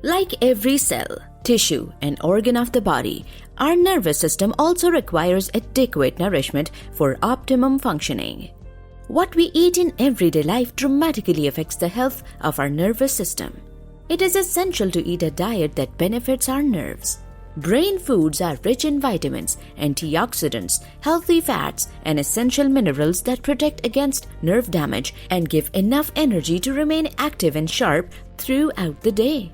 Like every cell, tissue, and organ of the body, our nervous system also requires adequate nourishment for optimum functioning. What we eat in everyday life dramatically affects the health of our nervous system. It is essential to eat a diet that benefits our nerves. Brain foods are rich in vitamins, antioxidants, healthy fats, and essential minerals that protect against nerve damage and give enough energy to remain active and sharp throughout the day.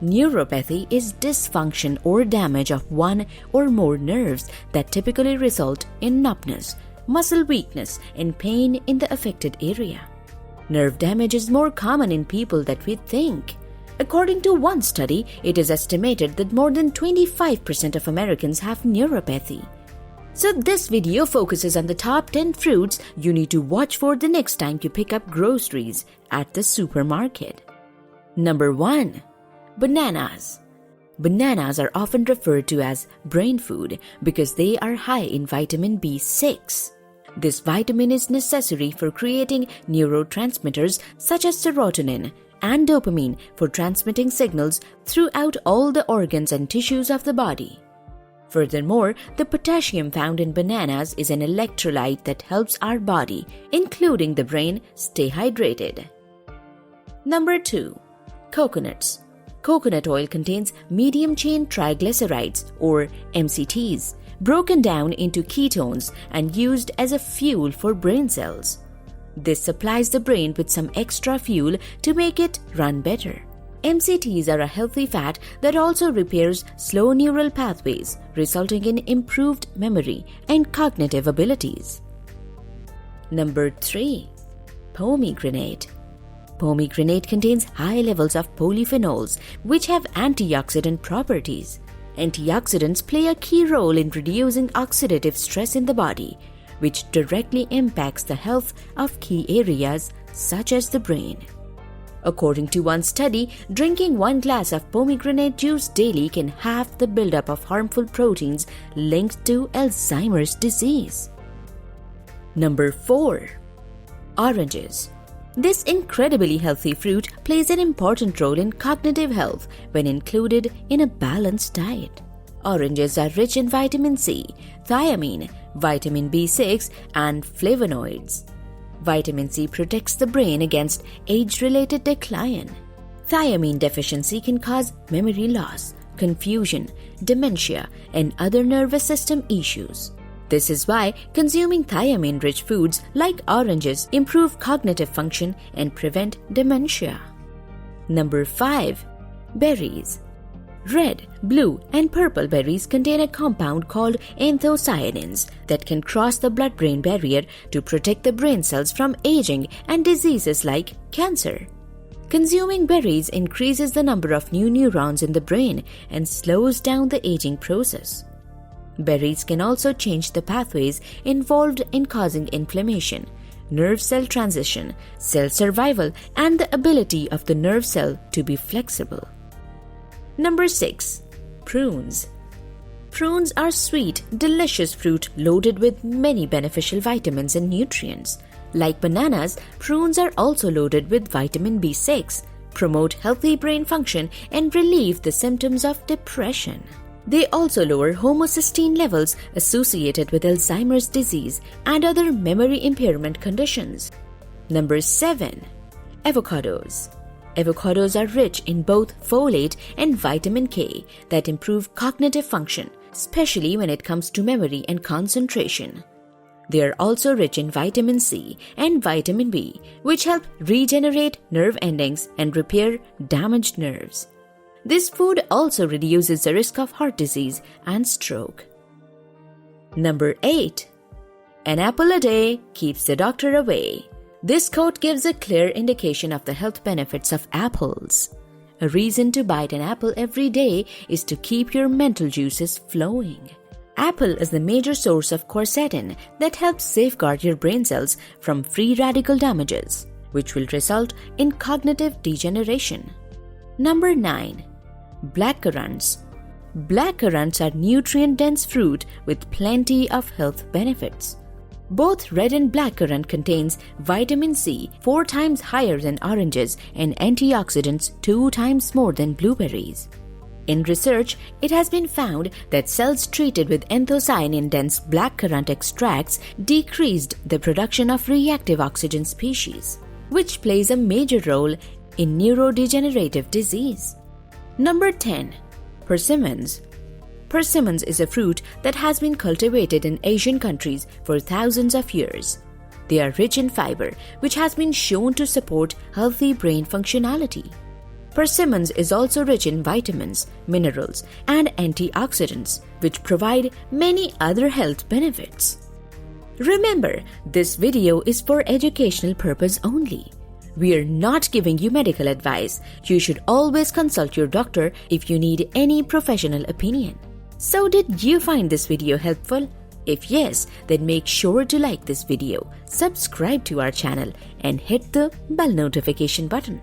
Neuropathy is dysfunction or damage of one or more nerves that typically result in numbness, muscle weakness, and pain in the affected area. Nerve damage is more common in people than we think. According to one study, it is estimated that more than 25% of Americans have neuropathy. So this video focuses on the top 10 fruits you need to watch for the next time you pick up groceries at the supermarket. Number 1. Bananas. Bananas are often referred to as brain food because they are high in vitamin B6. This vitamin is necessary for creating neurotransmitters such as serotonin and dopamine for transmitting signals throughout all the organs and tissues of the body. Furthermore, the potassium found in bananas is an electrolyte that helps our body, including the brain, stay hydrated. Number 2. Coconuts. Coconut oil contains medium-chain triglycerides or MCTs, broken down into ketones and used as a fuel for brain cells. This supplies the brain with some extra fuel to make it run better. MCTs are a healthy fat that also repairs slow neural pathways, resulting in improved memory and cognitive abilities. Number 3. Pomegranate. Pomegranate contains high levels of polyphenols, which have antioxidant properties. Antioxidants play a key role in reducing oxidative stress in the body, which directly impacts the health of key areas such as the brain. According to one study, drinking 1 glass of pomegranate juice daily can halve the buildup of harmful proteins linked to Alzheimer's disease. Number 4. Oranges. This incredibly healthy fruit plays an important role in cognitive health when included in a balanced diet. Oranges are rich in vitamin C, thiamine, vitamin B6, and flavonoids. Vitamin C protects the brain against age-related decline. Thiamine deficiency can cause memory loss, confusion, dementia, and other nervous system issues. This is why consuming thiamine-rich foods like oranges improve cognitive function and prevent dementia. Number 5. Berries. Red, blue, and purple berries contain a compound called anthocyanins that can cross the blood-brain barrier to protect the brain cells from aging and diseases like cancer. Consuming berries increases the number of new neurons in the brain and slows down the aging process. Berries can also change the pathways involved in causing inflammation, nerve cell transition, cell survival, and the ability of the nerve cell to be flexible. Number 6. Prunes. Prunes are sweet, delicious fruit loaded with many beneficial vitamins and nutrients. Like bananas, prunes are also loaded with vitamin B6, promote healthy brain function, and relieve the symptoms of depression. They also lower homocysteine levels associated with Alzheimer's disease and other memory impairment conditions. Number 7. Avocados. Avocados are rich in both folate and vitamin K that improve cognitive function, especially when it comes to memory and concentration. They are also rich in vitamin C and vitamin B, which help regenerate nerve endings and repair damaged nerves. This food also reduces the risk of heart disease and stroke. Number 8. An apple a day keeps the doctor away. This quote gives a clear indication of the health benefits of apples. A reason to bite an apple every day is to keep your mental juices flowing. Apple is the major source of quercetin that helps safeguard your brain cells from free radical damages, which will result in cognitive degeneration. Number 9. Black currants. Black currants are nutrient-dense fruit with plenty of health benefits. Both red and blackcurrant contains vitamin C 4 times higher than oranges and antioxidants 2 times more than blueberries. In research, it has been found that cells treated with anthocyanin-dense blackcurrant extracts decreased the production of reactive oxygen species, which plays a major role in neurodegenerative disease. Number 10. Persimmons. Persimmons is a fruit that has been cultivated in Asian countries for thousands of years. They are rich in fiber, which has been shown to support healthy brain functionality. Persimmons is also rich in vitamins, minerals, and antioxidants, which provide many other health benefits. Remember, this video is for educational purpose only. We are not giving you medical advice. You should always consult your doctor if you need any professional opinion. So did you find this video helpful? If yes, then make sure to like this video, subscribe to our channel, and hit the bell notification button.